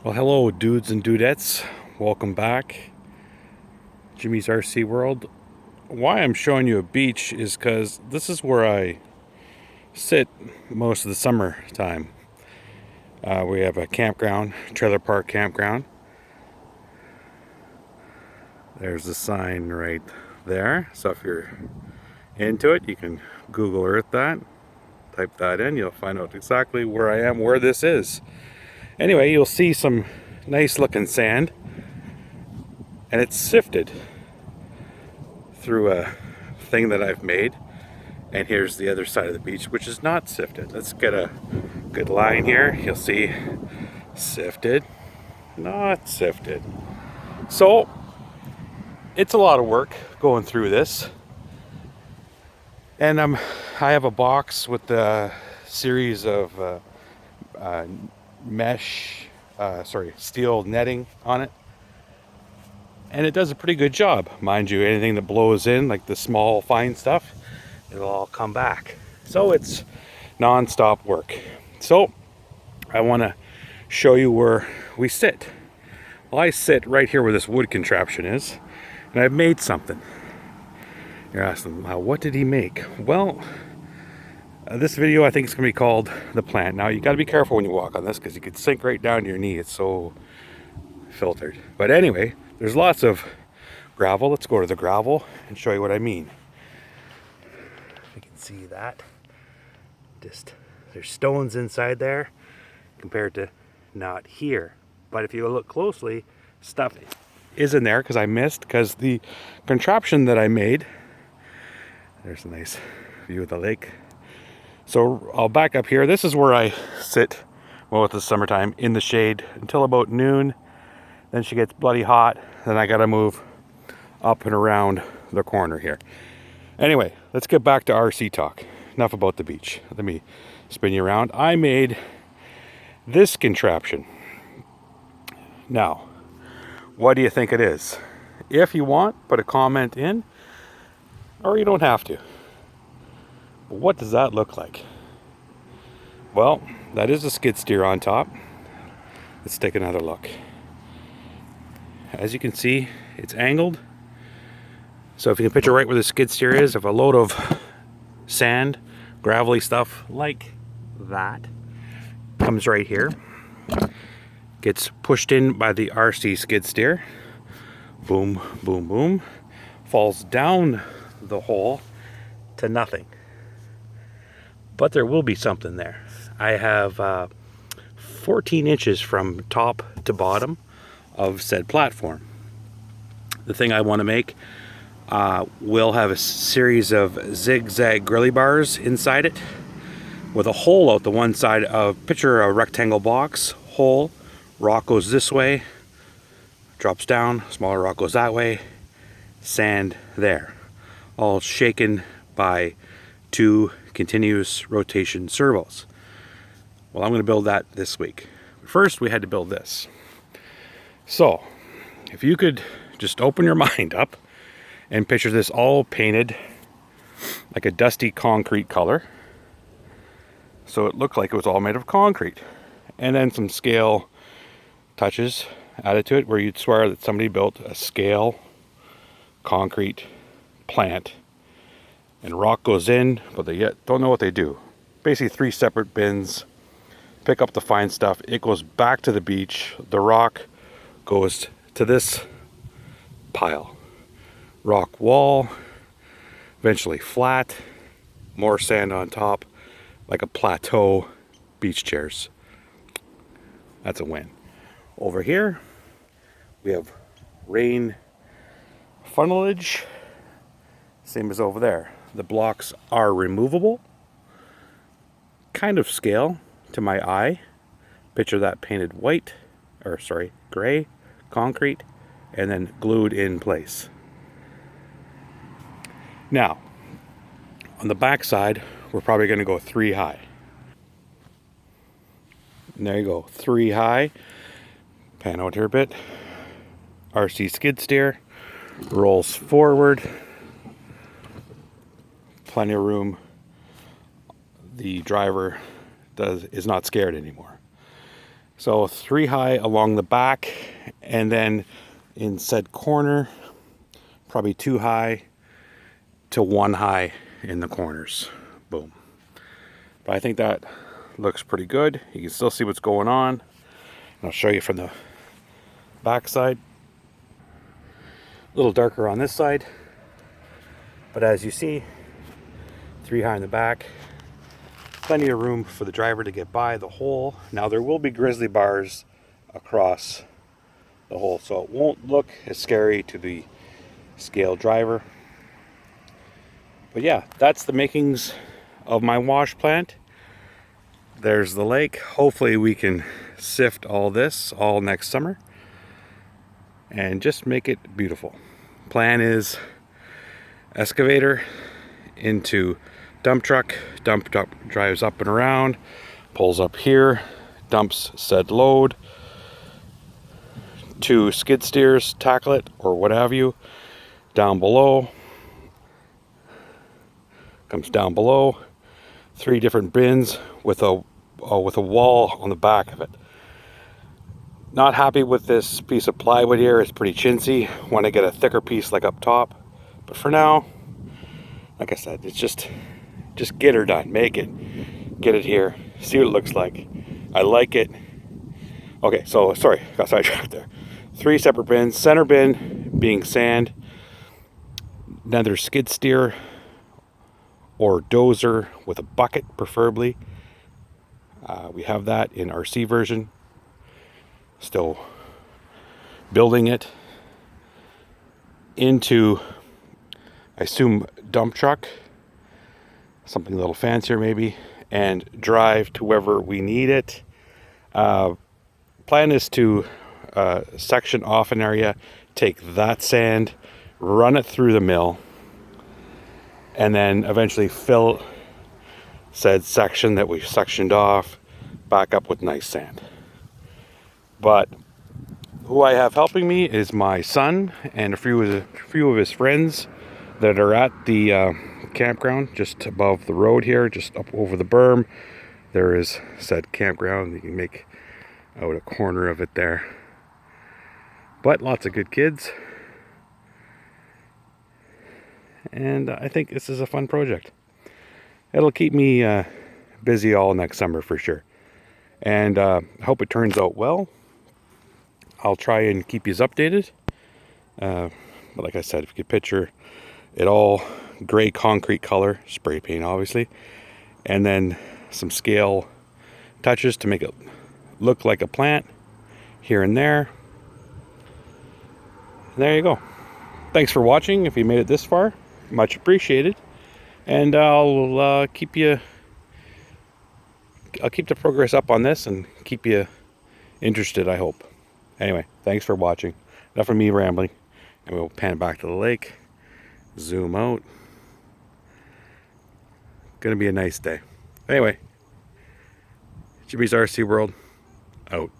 Well, hello, dudes and dudettes. Welcome back. Jimmy's RC World. Why I'm showing you a beach is because this is where I sit most of the summertime. We have a campground, trailer park campground. There's the sign right there. So if you're into it, you can Google Earth that. Type that in. You'll find out exactly where I am, where this is. Anyway, you'll see some nice looking sand. And it's sifted through a thing that I've made. And here's the other side of the beach, which is not sifted. Let's get a good line here. You'll see sifted, not sifted. So it's a lot of work going through this. And I have a box with a series of steel netting on it. And it does a pretty good job. Mind you, anything that blows in, like the small fine stuff, it'll all come back. So it's non-stop work. So I want to show you where we sit. Well, I sit right here where this wood contraption is, and I've made something. You're asking, wow, what did he make? Well, this video I think is going to be called The Plant. Now you got to be careful when you walk on this because you could sink right down to your knee. It's so filtered. But anyway, there's lots of gravel. Let's go to the gravel and show you what I mean. You can see that. Just there's stones inside there compared to not here. But if you look closely, stuff is in there because I missed, because the contraption that I made, there's a nice view of the lake. So I'll back up here. This is where I sit, well, with the summertime, in the shade until about noon. Then she gets bloody hot. Then I gotta move up and around the corner here. Anyway, let's get back to RC talk. Enough about the beach. Let me spin you around. I made this contraption. Now, what do you think it is? If you want, put a comment in, or you don't have to. But what does that look like? Well, that is a skid steer on top. Let's take another look. As you can see, it's angled. So if you can picture right where the skid steer is, if a load of sand, gravelly stuff like that comes right here, gets pushed in by the RC skid steer, boom, boom, boom, falls down the hole to nothing. But there will be something there. I have 14 inches from top to bottom of said platform. The thing I want to make will have a series of zigzag grilly bars inside it with a hole out the one side of, picture a rectangle box, hole, rock goes this way, drops down, smaller rock goes that way, sand there. All shaken by two continuous rotation servos. Well, I'm going to build that this week. First, we had to build this. So, if you could just open your mind up and picture this all painted like a dusty concrete color. So it looked like it was all made of concrete. And then some scale touches added to it where you'd swear that somebody built a scale concrete plant. And rock goes in, but they yet don't know what they do. Basically 3 separate bins, pick up the fine stuff. It goes back to the beach. The rock goes to this pile. Rock wall, eventually flat, more sand on top, like a plateau, beach chairs. That's a win. Over here, we have rain funnelage, same as over there. The blocks are removable, kind of scale to my eye. Picture that painted white, or sorry, gray, concrete, and then glued in place. Now, on the back side, we're probably going to go 3 high. And there you go, 3 high. Pan out here a bit. RC skid steer, rolls forward. Plenty of room. The driver is not scared anymore. So 3 high along the back, and then in said corner, probably 2 high to 1 high in the corners. Boom. But I think that looks pretty good. You can still see what's going on. And I'll show you from the back side. A little darker on this side, but as you see, 3 high in the back. Plenty of room for the driver to get by the hole. Now there will be grizzly bars across the hole, so it won't look as scary to the scale driver. But yeah, that's the makings of my wash plant. There's the lake. Hopefully we can sift all this all next summer and just make it beautiful. Plan is excavator into dump truck drives up and around, pulls up here, dumps said load, 2 skid steers tackle it or what have you, down below, comes down below, 3 different bins with a wall on the back of it. Not happy with this piece of plywood here. It's pretty chintzy. Want to get a thicker piece like up top, but for now, like I said, it's just get her done. Make it, get it here, see what it looks like. I like it. Okay, so sorry, got sidetracked there. 3 separate bins. Center bin being sand, another skid steer or dozer with a bucket preferably. We have that in RC version. Still building it into, I assume, dump truck, something a little fancier maybe, and drive to wherever we need it. Plan is to section off an area, take that sand, run it through the mill, and then eventually fill said section that we've sectioned off back up with nice sand. But who I have helping me is my son and a few of his friends that are at the campground just above the road here, just up over the berm. There is said campground. You can make out a corner of it there. But lots of good kids. And I think this is a fun project. It'll keep me busy all next summer for sure. And I hope it turns out well. I'll try and keep you updated. But like I said, if you could picture it all gray concrete color, spray paint obviously, and then some scale touches to make it look like a plant here and there. And there you go. Thanks for watching. If you made it this far, much appreciated. And I'll keep the progress up on this and keep you interested, I hope. Anyway, thanks for watching. Enough of me rambling, and we'll pan back to the lake, zoom out. Gonna be a nice day. Anyway, Jimmy's RC World, out.